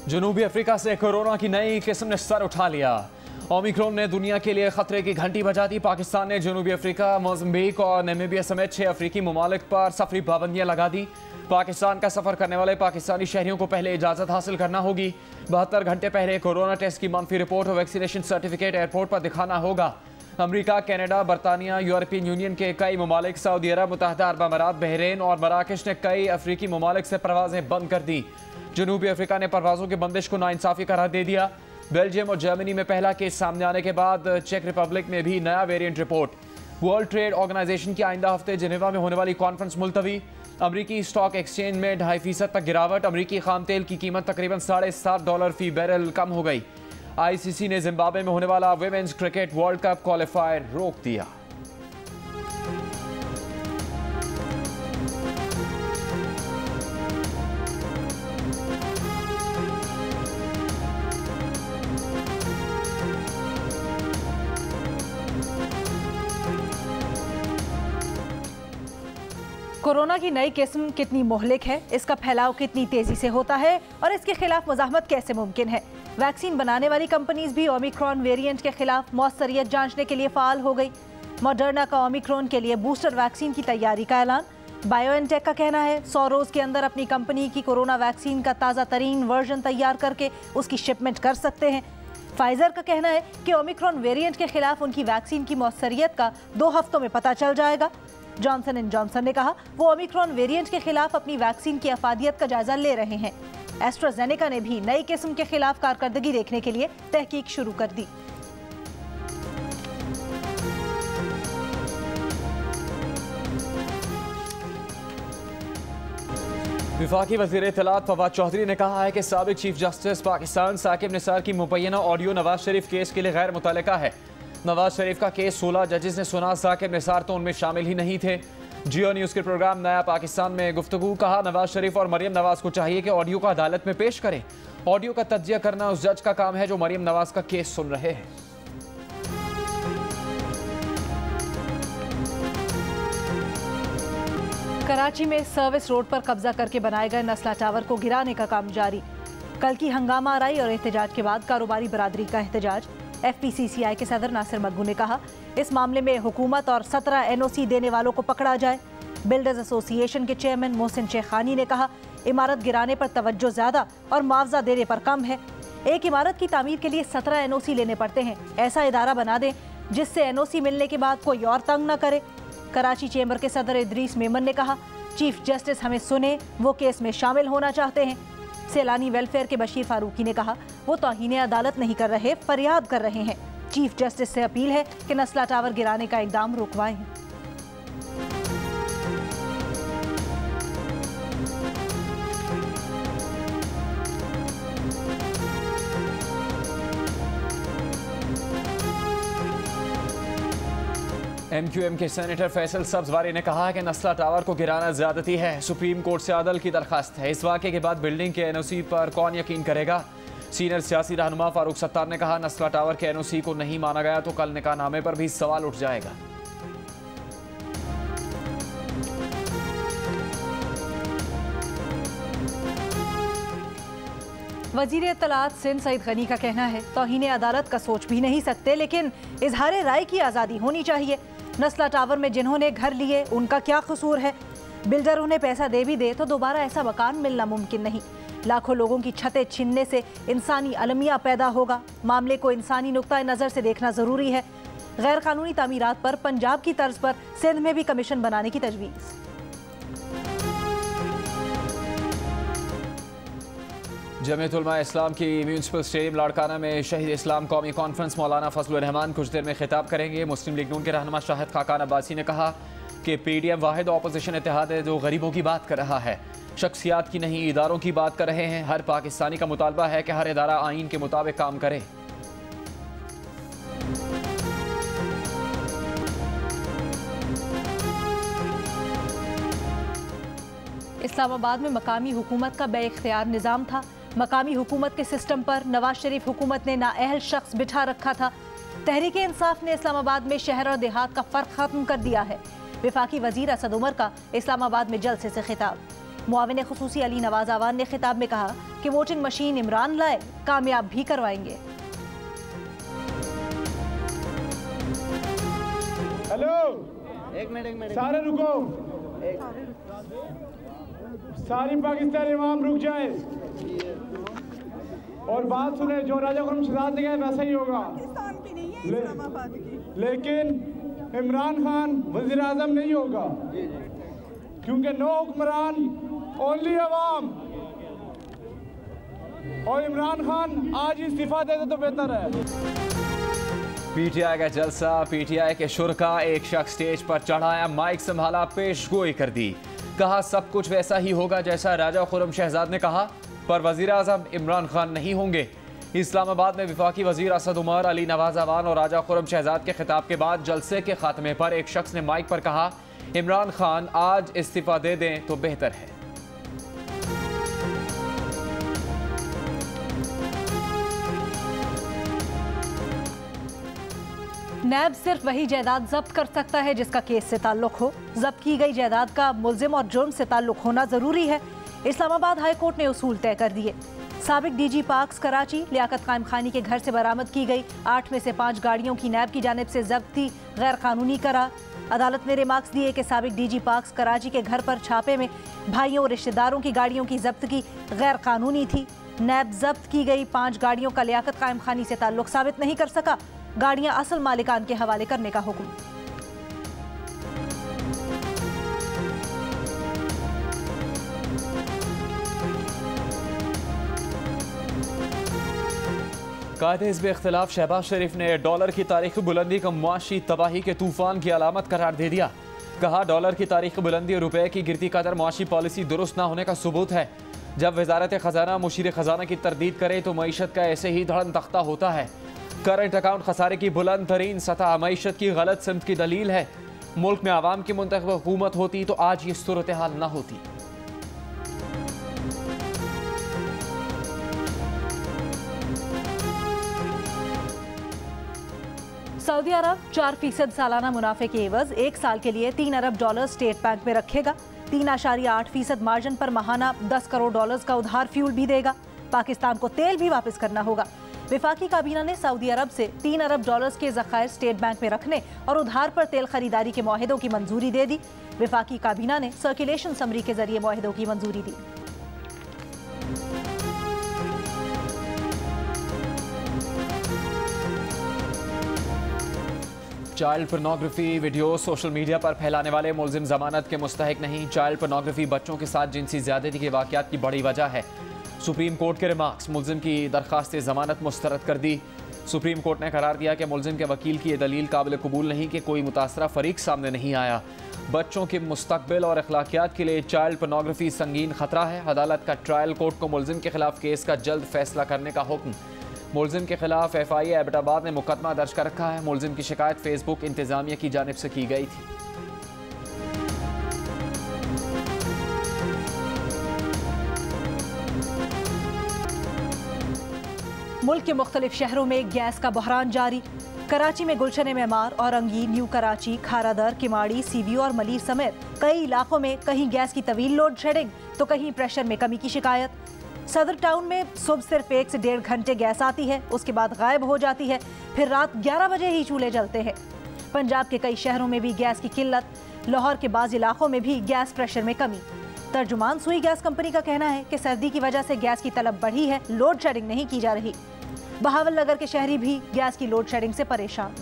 जनूबी अफ्रीका से कोरोना की नई किस्म ने सर उठा लिया। ओमिक्रॉन ने दुनिया के लिए खतरे की घंटी बजा दी। पाकिस्तान ने जनूबी अफ्रीका, मोज़म्बिक और नामीबिया समेत 6 अफ्रीकी ममालिक पर सफरी पाबंदियां लगा दी। पाकिस्तान का सफर करने वाले पाकिस्तानी शहरियों को पहले इजाजत हासिल करना होगी। 72 घंटे पहले कोरोना टेस्ट की मंफी रिपोर्ट और वैक्सीनेशन सर्टिफिकेट एयरपोर्ट पर दिखाना होगा। अमरीका, कनाडा, बरतानिया, यूरोपियन यूनियन के कई ममालिक, सऊदी अरब, मुत्तहदा अरब अमारात, बहरीन और मराकश ने कई अफ्रीकी ममालिक से परवाजें बंद कर दी। जनूबी अफ्रीका ने परवाजों की बंदिश को नाइंसाफी करार दे दिया। बेल्जियम और जर्मनी में पहला केस सामने आने के बाद चेक रिपब्लिक में भी नया variant report. World Trade Organization की आइंदा हफ्ते जिनेवा में होने वाली कॉन्फ्रेंस मुलतवी। अमरीकी स्टॉक एक्सचेंज में 2.5% तक गिरावट। अमरीकी खाम तेल की कीमत तकरीबन $7.5 फी बैरल कम हो गई। ICC ने जिम्बाब्वे में होने वाला women's cricket world cup qualifier रोक दिया। कोरोना की नई किस्म कितनी मोहलिक है, इसका फैलाव कितनी तेजी से होता है और इसके खिलाफ मुजाहमत कैसे मुमकिन है। वैक्सीन बनाने वाली कंपनीज भी ओमिक्रॉन वेरिएंट के खिलाफ मौसरियत जांचने के लिए फाल हो गई। मॉडर्ना का ओमिक्रॉन के लिए बूस्टर वैक्सीन की तैयारी का ऐलान। बायोएनटेक का कहना है 100 रोज के अंदर अपनी कंपनी की कोरोना वैक्सीन का ताज़ा तरीन वर्जन तैयार करके उसकी शिपमेंट कर सकते हैं। फाइजर का कहना है कि ओमिक्रॉन वेरिएंट के खिलाफ उनकी वैक्सीन की मौसरियत का 2 हफ्तों में पता चल जाएगा। जॉनसन एंड जॉनसन ने कहा वो ओमिक्रॉन वेरिएंट के खिलाफ अपनी वैक्सीन की अफादियत का जायजा ले रहे हैं। एस्ट्राजेनेका ने भी नई किस्म के खिलाफ कारकर्दगी देखने के लिए तहकीक शुरू कर दी। विफाकी वज़ीर इत्तलात फवाद चौधरी ने कहा है कि साबिक चीफ जस्टिस पाकिस्तान साकिब निसार की मुबैना ऑडियो नवाज शरीफ केस के लिए गैर मुतल्लिका है। नवाज शरीफ का केस 16 जजेस ने सुना, साकिब निसार तो उनमें शामिल ही नहीं थे। जियो न्यूज़ के प्रोग्राम नया पाकिस्तान में गुफ्तगू कहा नवाज शरीफ और मरियम नवाज को चाहिए कि ऑडियो को अदालत में पेश करें। ऑडियो का तज्जिया करना उस जज का काम है जो मरियम नवाज का केस सुन रहे हैं। कराची में सर्विस रोड पर कब्जा करके बनाए गए नस्ला टावर को गिराने का काम जारी। कल की हंगामा आराई और एहतजाज के बाद कारोबारी बरादरी का एहतजाज। FPCCI के सदर नासिर मदबू ने कहा इस मामले में हुकूमत और 17 NOC देने वालों को पकड़ा जाए। बिल्डर्स एसोसिएशन के चेयरमैन मोहसिन शेखानी ने कहा इमारत गिराने पर तवज्जो ज़्यादा और मुआवजा देने पर कम है। एक इमारत की तामीर के लिए 17 NOC लेने पड़ते हैं। ऐसा इदारा बना दें जिससे NOC मिलने के बाद कोई और तंग न करे। कराची चेंबर के सदर इदरीस मेमन ने कहा चीफ जस्टिस हमें सुने, वो केस में शामिल होना चाहते हैं। सैलानी वेलफेयर के बशीर फारूकी ने कहा वो तौहीन अदालत नहीं कर रहे, फरियाद कर रहे हैं। चीफ जस्टिस से अपील है कि नस्ला टावर गिराने का इकदाम रुकवाएं। MQM के सेनेटर फैसल सब्जवारी ने कहा कि नस्ला टावर को गिराना ज्यादती है। सुप्रीम कोर्ट से अदल की दरखास्त है। इस वाक़े के बाद बिल्डिंग के NOC पर कौन यकीन करेगा। सीनियर सियासी रहनुमा फारूक सत्तार ने कहा नस्ला टावर के NOC को नहीं माना गया तो कल निकाहनामे पर भी सवाल उठ जाएगा। वजीर इत्तलात सिंध सईद गनी का कहना है तौहीन अदालत का सोच भी नहीं सकते, लेकिन इजहार राय की आज़ादी होनी चाहिए। नस्ला टावर में जिन्होंने घर लिए उनका क्या कसूर है। बिल्डर उन्हें पैसा दे भी दे तो दोबारा ऐसा मकान मिलना मुमकिन नहीं। लाखों लोगों की छतें छीनने से इंसानी अलमिया पैदा होगा। मामले को इंसानी नुक्ता नज़र से देखना ज़रूरी है। गैर कानूनी तामीरात पर पंजाब की तर्ज पर सिंध में भी कमीशन बनाने की तजवीज़। जमीयत उलमा इस्लाम की म्यूनसिपल स्टेडियम लाड़काना में शहीद इस्लाम कौमी कॉन्फ्रेंस मौलाना फजलुर रहमान कुछ देर में खिताब करेंगे। मुस्लिम लीग नून के रहनुमा शाहिद खाकान अब्बासी ने कहा कि PDM वाहिद अपोजिशन इत्तेहाद है जो गरीबों की बात कर रहा है, शख्सियात की नहीं, इदारों की बात कर रहे हैं। हर पाकिस्तानी का मुतालबा है कि हर इदारा आइन के मुताबिक काम करे। इस्लामाबाद में मकामी हुकूमत का बेइख्तियार निज़ाम था। मकामी हुकूमत के सिस्टम पर नवाज शरीफ हुकूमत ने नाअहल शख्स बिठा रखा था। तहरीक इंसाफ ने इस्लामाबाद में शहर और देहात का फ़र्क ख़त्म कर दिया है। वफाकी वज़ीर असद उमर का इस्लामाबाद में जलसे से खिताब। मुआविन खुसूसी अली नवाज आवान ने खिताब में कहा कि वोटिंग मशीन इमरान लाए, कामयाब भी करवाएंगे। हेलो, एक मिनट सारे रुको, सारी पाकिस्तानी इमाम रुक जाए और बात सुने। जो राजा खुर्रम शहजाद ने कहा वैसा ही होगा, लेकिन इमरान खान वजीर आजम नहीं होगा, क्योंकि नो हुक्मरान ओनली अवाम। और इमरान खान आज इस्तीफा दे दे तो बेहतर है। पीटीआई का जलसा, पीटीआई के शुरका, एक शख्स स्टेज पर चढ़ाया, माइक संभाला, पेशगोई कर दी, कहा सब कुछ वैसा ही होगा जैसा राजा खुर्रम शहजाद ने कहा, पर वजीर आजम इमरान खान नहीं होंगे। इस्लामाबाद में वफाकी वजीर असद उमर, अली नवाज आवान और राजा खुर्रम शहजाद के खिताब के बाद जलसे के खात्मे पर एक शख्स ने माइक पर कहा, इमरान खान आज इस्तीफा दे दें तो बेहतर है। नैब सिर्फ वही जायदाद जब्त कर सकता है जिसका केस से ताल्लुक हो। जब्त की गई जायदाद का मुल्जिम और जुर्म से ताल्लुक होना जरूरी है। इस्लामाबाद हाई कोर्ट ने उसूल तय कर दिए। साबिक डीजी पार्क्स कराची लियाकत कायम खानी के घर से बरामद की गई 8 में से 5 गाड़ियों की नैब की जानिब से जब्ती गैर कानूनी करार। अदालत ने रिमार्क्स दिए कि साबिक डीजी पार्क्स कराची के घर पर छापे में भाइयों और रिश्तेदारों की गाड़ियों की जब्तगी गैर कानूनी थी। नैब जब्त की गई 5 गाड़ियों का लियाकत कायम खानी से ताल्लुक साबित नहीं कर सका। गाड़ियां असल मालिकान के हवाले करने का हुक्म। कायदे हिज़्ब इख्तिलाफ शहबाज शरीफ ने डॉलर की तारीखी बुलंदी को मुआशी तबाही के तूफान की अलामत करार दे दिया। कहा डॉलर की तारीखी बुलंदी और रुपए की गिरती कदर मुआशी पॉलिसी दुरुस्त न होने का सबूत है। जब वजारत खजाना मुशीर खजाना की तरदीद करे तो मईशत का ऐसे ही धड़न तख्ता होता है। करंट अकाउंट खसारे की बुलंद तरीन सतह मईशत की गलत सिमत की दलील है। मुल्क में आवाम की मुंतखब हुकूमत होती तो आज ये सूरत हाल न होती। सऊदी अरब 4% सालाना मुनाफे के एवज 1 साल के लिए $3 अरब स्टेट बैंक में रखेगा। 3.8% मार्जिन पर माहाना $10 करोड़ का उधार फ्यूल भी देगा। पाकिस्तान को तेल भी वापस करना होगा। विफाकी काबीना ने सऊदी अरब से $3 अरब के ज़खायर स्टेट बैंक में रखने और उधार पर तेल खरीदारी के मुआहिदों की मंजूरी दे दी। विफाकी काबीना ने सर्कुलेशन समरी के जरिए मुआहिदों की मंजूरी दी। Child pornography video social media पर फैलाने वाले मुल्जिम जमानत के मुस्तहिक नहीं। चाइल्ड पोर्नोग्राफी बच्चों के साथ जिनसी ज्यादती के वाक़यात की बड़ी वजह है। सुप्रीम कोर्ट के रिमार्क्स, मुल्जिम की दरख्वास्त जमानत मुस्तरद कर दी। सुप्रीम कोर्ट ने करार दिया कि मुल्जिम के वकील की यह दलील काबिल कबूल नहीं कि कोई मुतासरा फरीक सामने नहीं आया। बच्चों के मुस्तकबिल और अखलाकियात के लिए चाइल्ड पोर्नोग्राफी संगीन खतरा है। अदालत का ट्रायल कोर्ट को मुल्जिम के खिलाफ केस का जल्द फैसला करने का हुक्म। मुल्जिम के खिलाफ FIA एबटाबाद ने मुकदमा दर्ज कर रखा है। मुल्जिम की शिकायत फेसबुक इंतजामिया की जानिब से की गई थी। मुल्क के मुख्तलिफ शहरों में गैस का बहरान जारी। कराची में गुलशन मेमार, औरंगी, न्यू कराची, खारादर, किमाड़ी, सीवीओ और मलीर समेत कई इलाकों में कहीं गैस की तवील लोड शेडिंग तो कहीं प्रेशर में कमी की शिकायत। सदर टाउन में सुबह सिर्फ 1 से 1.5 घंटे गैस आती है, उसके बाद गायब हो जाती है, फिर रात 11 बजे ही चूल्हे जलते हैं। पंजाब के कई शहरों में भी गैस की किल्लत। लाहौर के बाज़ इलाकों में भी गैस प्रेशर में कमी। तर्जुमान सुई गैस कंपनी का कहना है कि सर्दी की वजह से गैस की तलब बढ़ी है, लोड शेडिंग नहीं की जा रही। बहावल नगर के शहरी भी गैस की लोड शेडिंग से परेशान।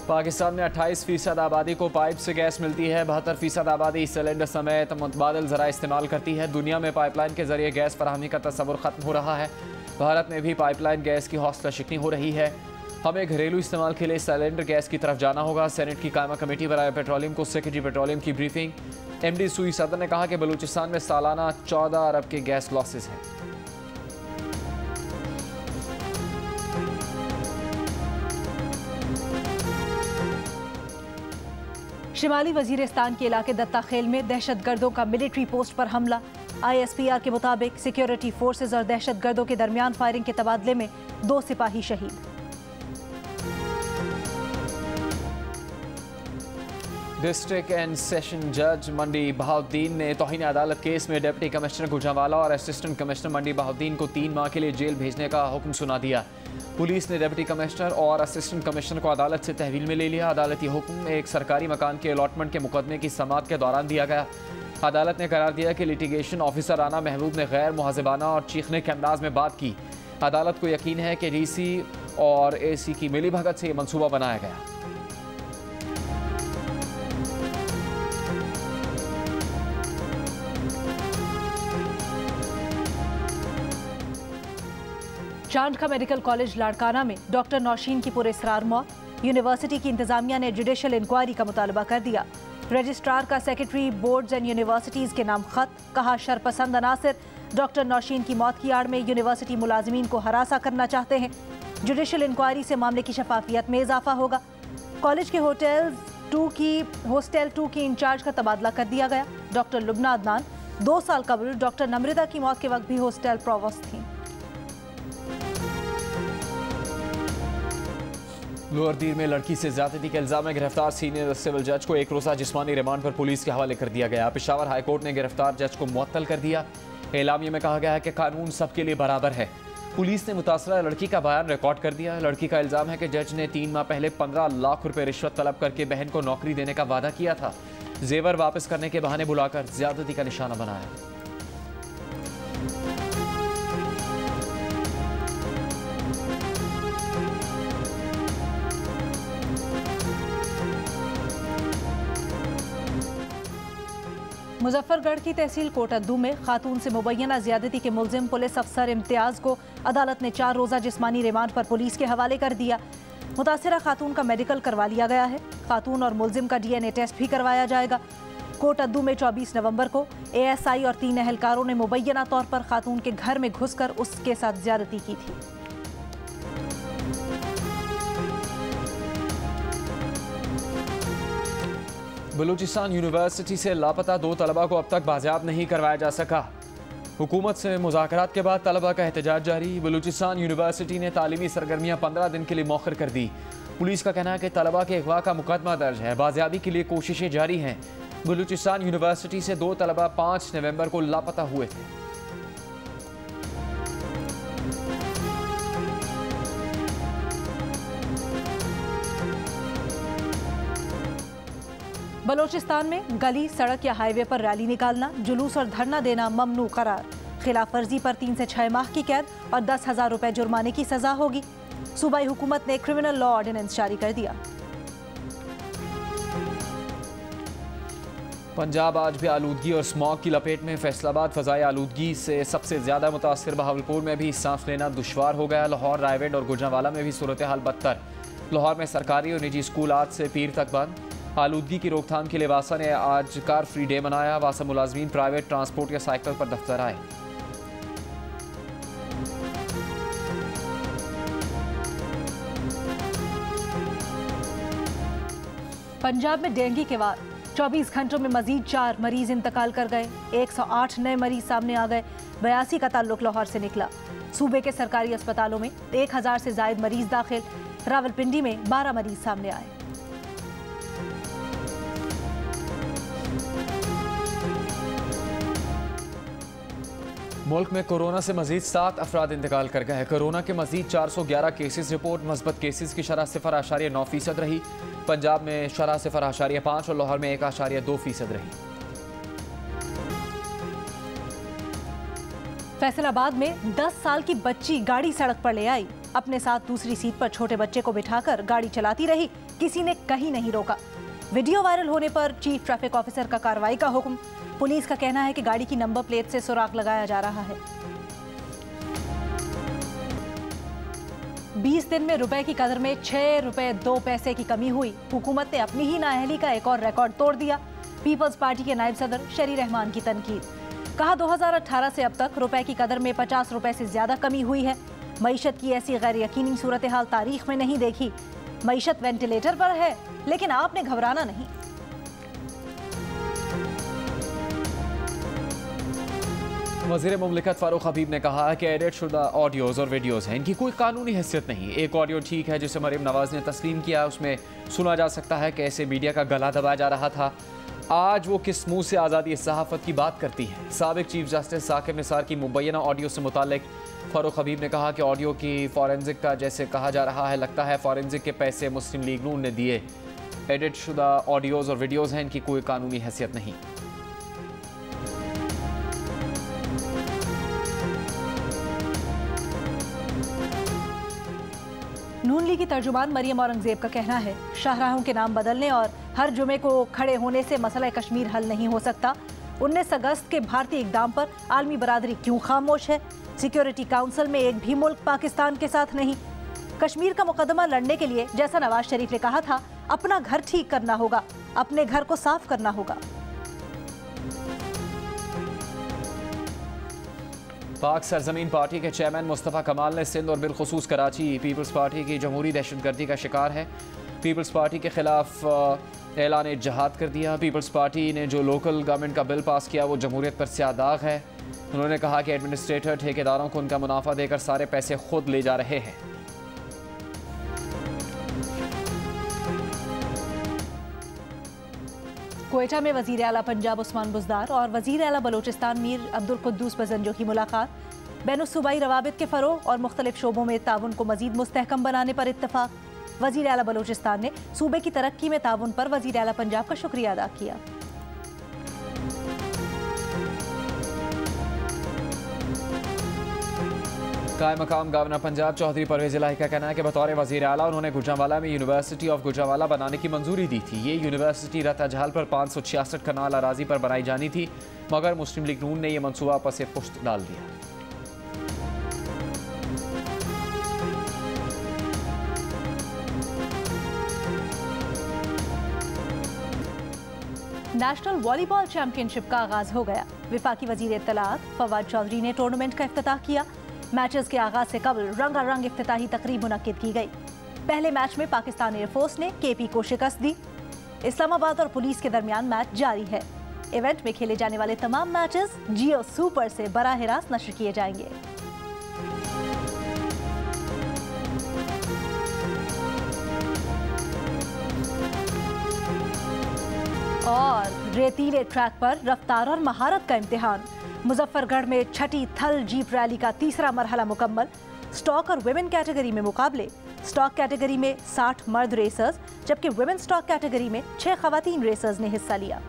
पाकिस्तान में 28% आबादी को पाइप से गैस मिलती है। 72% आबादी सिलेंडर समेत मुतबादिल ज़रा इस्तेमाल करती है। दुनिया में पाइपलाइन के जरिए गैस फराहमी का तस्वुर ख़त्म हो रहा है। भारत में भी पाइपलाइन गैस की हौसला शिकनी हो रही है। हमें घरेलू इस्तेमाल के लिए सिलेंडर गैस की तरफ जाना होगा। सेनेट की कायमा कमेटी बराए पेट्रोलियम को सेक्रेटरी पेट्रोलियम की ब्रीफिंग। MD सुई सदर ने कहा कि बलूचिस्तान में सालाना 14 अरब के गैस लॉसेस हैं। शिमाली वजीरिस्तान के इलाके दत्ता खेल में दहशतगर्दों का मिलिट्री पोस्ट पर हमला। ISPR के मुताबिक सिक्योरिटी फोर्सेज और दहशतगर्दों के दरमियान फायरिंग के तबादले में 2 सिपाही शहीद। डिस्ट्रिक्ट एंड सेशन जज मंडी बहाउद्दीन ने तौहीन अदालत केस में डिप्टी कमिश्नर गुजरांवाला और असिस्टेंट कमिश्नर मंडी बहाउद्दीन को 3 माह के लिए जेल भेजने का हुक्म सुना दिया। पुलिस ने डिप्टी कमिश्नर और असिस्टेंट कमिश्नर को अदालत से तहवील में ले लिया। अदालती हुक्म एक सरकारी मकान के अलॉटमेंट के मुकदमे की समाअत के दौरान दिया गया। अदालत ने करार दिया कि लिटिगेशन ऑफिसर राना महबूब ने गैर मुहज़िबाना और चीखने के अंदाज में बात की। अदालत को यकीन है कि DC और AC की मिलीभगत से यह मनसूबा बनाया गया। चांद का मेडिकल कॉलेज लाड़काना में डॉक्टर नौशीन की पुरअसरार मौत। यूनिवर्सिटी की इंतजामिया ने जुडिशल इंक्वायरी का मुतालबा कर दिया। रजिस्ट्रार का सेक्रेटरी बोर्ड्स एंड यूनिवर्सिटीज के नाम खत। कहा शरपसंद अनासिर डॉक्टर नौशीन की मौत की आड़ में यूनिवर्सिटी मुलाजिमीन को हरासा करना चाहते हैं। जुडिशल इंक्वायरी से मामले की शफाफियत में इजाफा होगा। कॉलेज के हॉस्टल 2 की इंचार्ज का तबादला कर दिया गया। डॉक्टर लुबना अदनान 2 साल कबल डॉक्टर नम्रता की मौत के वक्त भी हॉस्टल प्रोवोस्ट थी। लोअर दीर में लड़की से ज्यादती के इल्जाम में गिरफ्तार सीनियर सिविल जज को 1 रोज़ा जिस्मानी रिमांड पर पुलिस के हवाले कर दिया गया। पेशावर हाई कोर्ट ने गिरफ्तार जज को मुअत्तल कर दिया। एलामिया में कहा गया है कि कानून सबके लिए बराबर है। पुलिस ने मुतासरा लड़की का बयान रिकॉर्ड कर दिया। लड़की का इल्जाम है कि जज ने 3 माह पहले 15 लाख रुपए रिश्वत तलब करके बहन को नौकरी देने का वादा किया था। जेवर वापस करने के बहाने बुलाकर ज्यादती का निशाना बनाया। मुजफ्फरगढ़ की तहसील कोटद्दू में खातून से मुबैना ज्यादती के मुलजिम पुलिस अफसर इम्तियाज को अदालत ने 4 रोज़ा जिस्मानी रिमांड पर पुलिस के हवाले कर दिया। मुतासिरा खातून का मेडिकल करवा लिया गया है। खातून और मुलजिम का DNA टेस्ट भी करवाया जाएगा। कोटद्दू में 24 नवंबर को ASI और 3 एहलकारों ने मुबैना तौर पर खातून के घर में घुसकर उसके साथ ज्यादती की थी। बलूचिस्तान यूनिवर्सिटी से लापता 2 तलबा को अब तक बाजियाब नहीं करवाया जा सका। हुकूमत से मुज़ाकरात के बाद तलबा का एहतजाज जारी। बलूचिस्तान यूनिवर्सिटी ने तालीमी सरगर्मियाँ 15 दिन के लिए मौखर कर दी। पुलिस का कहना है कि तलबा के अगवा का मुकदमा दर्ज है। बाजियाबी के लिए कोशिशें जारी हैं। बलूचिस्तान यूनिवर्सिटी से 2 तलबा 5 नवंबर को लापता हुए थे। बलोचिस्तान में गली, सड़क या हाईवे पर रैली निकालना, जुलूस और धरना देना ममनू करार। खिलाफ वर्जी पर 3 से 6 माह की कैद और 10,000 रुपए जुर्माने की सजा होगी। सूबाई हुकूमत ने क्रिमिनल लॉ ऑर्डिनेंस जारी कर दिया। पंजाब आज भी आलूदगी और स्मॉग की लपेट में। फैसलाबाद फ़ज़ाई आलूदगी से सबसे ज़्यादा मुतासिर। बहावलपुर में भी सांस लेना दुश्वार हो गया। लाहौर, रायवेड और गुजरांवाला में भी सूरत हाल बदतर। लाहौर में सरकारी और निजी स्कूल आज से पीर तक बंद। आलूदगी की रोकथाम के लिए वासा ने आज कार फ्री डे मनाया। वासा मुलाजमीन प्राइवेट ट्रांसपोर्ट या साइकिल पर दफ्तर आए। पंजाब में डेंगू के बाद 24 घंटों में मजीद 4 मरीज इंतकाल कर गए। 108 नए मरीज सामने आ गए। 82 का ताल्लुक लाहौर से निकला। सूबे के सरकारी अस्पतालों में 1000 से जायद मरीज दाखिल। रावलपिंडी में 12 मरीज सामने आए। मुल्क में कोरोना से मजीद 7 अफराद इंतकाल कर गए। कोरोना के मजीद 411 केसेस रिपोर्ट। मस्बत केसेस की शरह 0.9% रही। पंजाब में शरह 0.5 और लाहौर में 1.2% रही। फैसलाबाद में 10 साल की बच्ची गाड़ी सड़क पर ले आई। अपने साथ दूसरी सीट पर छोटे बच्चे को बिठाकर गाड़ी चलाती रही। किसी ने कहीं नहीं रोका। वीडियो वायरल होने पर चीफ ट्रैफिक ऑफिसर का कार्रवाई का हुक्म। पुलिस का कहना है कि गाड़ी की नंबर प्लेट से सुराग लगाया जा रहा है। 20 दिन में रुपए की कदर में 6 रुपए 2 पैसे की कमी हुई। हुकूमत ने अपनी ही नाअहली का एक और रिकॉर्ड तोड़ दिया। पीपल्स पार्टी के नायब सदर शरी रहमान की तनकीद। कहा 2018 से अब तक रुपए की कदर में 50 रुपए से ज्यादा कमी हुई है। मईशत की ऐसी गैर यकीनी सूरत हाल तारीख में नहीं देखी। मईशत वेंटिलेटर पर है, लेकिन आपने घबराना नहीं। वज़ीर मुमलिकत फारूक हबीब ने कहा कि एडिट शुदा ऑडियोज़ और वीडियोज़ हैं, इनकी कोई कानूनी हैसियत नहीं। एक ऑडियो ठीक है जिसे मरीम नवाज ने तस्लीम किया, उसमें सुना जा सकता है कि ऐसे मीडिया का गला दबाया जा रहा था। आज वो किस मुँह से आज़ादी सहाफ़त की बात करती है। साबिक चीफ जस्टिस साकिब निसार की मुबैना ऑडियो से मुतालिक फारूक हबीब ने कहा कि ऑडियो की फॉरेंसिक का जैसे कहा जा रहा है, लगता है फॉरेंसिक के पैसे मुस्लिम लीग नून ने दिए। एडिट शुदा ऑडियोज़ और वीडियोज़ हैं, इनकी कोई कानूनी हैसियत नहीं। नून लीग की तर्जुमान मरियम औरंगजेब का कहना है, शाहराहों के नाम बदलने और हर जुमे को खड़े होने से मसला कश्मीर हल नहीं हो सकता। 19 अगस्त के भारतीय इक़दाम पर आलमी बरादरी क्यों खामोश है? सिक्योरिटी काउंसिल में एक भी मुल्क पाकिस्तान के साथ नहीं। कश्मीर का मुकदमा लड़ने के लिए, जैसा नवाज शरीफ ने कहा था, अपना घर ठीक करना होगा, अपने घर को साफ करना होगा। पाक सरजमीन पार्टी के चेयरमैन मुस्तफ़ा कमाल ने सिंध और बिलखुसूस कराची पीपल्स पार्टी की जमहूरी दहशतगर्दी का शिकार है। पीपल्स पार्टी के खिलाफ ऐलान जहाद कर दिया। पीपल्स पार्टी ने जो लोकल गवर्नमेंट का बिल पास किया वो जमहूरियत पर स्याह दाग है। उन्होंने कहा कि एडमिनिस्ट्रेटर ठेकेदारों को उनका मुनाफा देकर सारे पैसे खुद ले जा रहे हैं। क्वेटा में वज़ीर आला पंजाब उस्मान बुज़दार और वज़ीर आला बलोचिस्तान मीर अब्दुल कुद्दूस बजंजो की मुलाकात। बैनुस्सूबाई रवाबित के फ़रोग़ और मुख्तलिफ शोबों में ताउन को मज़ीद मुस्तहकम बनाने पर इत्तफ़ाक़। वज़ीर आला बलोचिस्तान ने सूबे की तरक्की में ताउन पर वज़ीर आला पंजाब का शुक्रिया अदा किया। कायम मकाम गवर्नर पंजाब चौधरी परवेज़ इलाही का कहना है कि बतौर वज़ीर आला उन्होंने गुजरांवाला में यूनिवर्सिटी ऑफ गुजरांवाला बनाने की मंजूरी दी थी। ये यूनिवर्सिटी रताजहाल पर 566 कनाल अराजी पर बनाई जानी थी, मगर मुस्लिम लीग नून ने यह मनसूबा पसे पुश्त डाल दिया। नेशनल वॉलीबॉल चैंपियनशिप का आगाज हो गया। विफाकी वज़ीर इत्तलात फवाद चौधरी ने टूर्नामेंट का इफ्तिताह किया। मैचेस के आगाज से कबल रंगारंग इफ्तिताही तकरीब मुनक्किद की गई। पहले मैच में पाकिस्तान एयरफोर्स ने KP को शिकस्त दी। इस्लामाबाद और पुलिस के दरमियान मैच जारी है। इवेंट में खेले जाने वाले तमाम मैचेस जियो सुपर से बराह रास्त नश्र किए जाएंगे। और रेतीले ट्रैक पर रफ्तार और महारत का इम्तिहान। मुजफ्फरगढ़ में छठी थल जीप रैली का तीसरा मरहला मुकम्मल। स्टॉक और वुमेन कैटेगरी में मुकाबले। स्टॉक कैटेगरी में 60 मर्द रेसर्स, जबकि वुमेन स्टॉक कैटेगरी में 6 खवातीन रेसर्स ने हिस्सा लिया।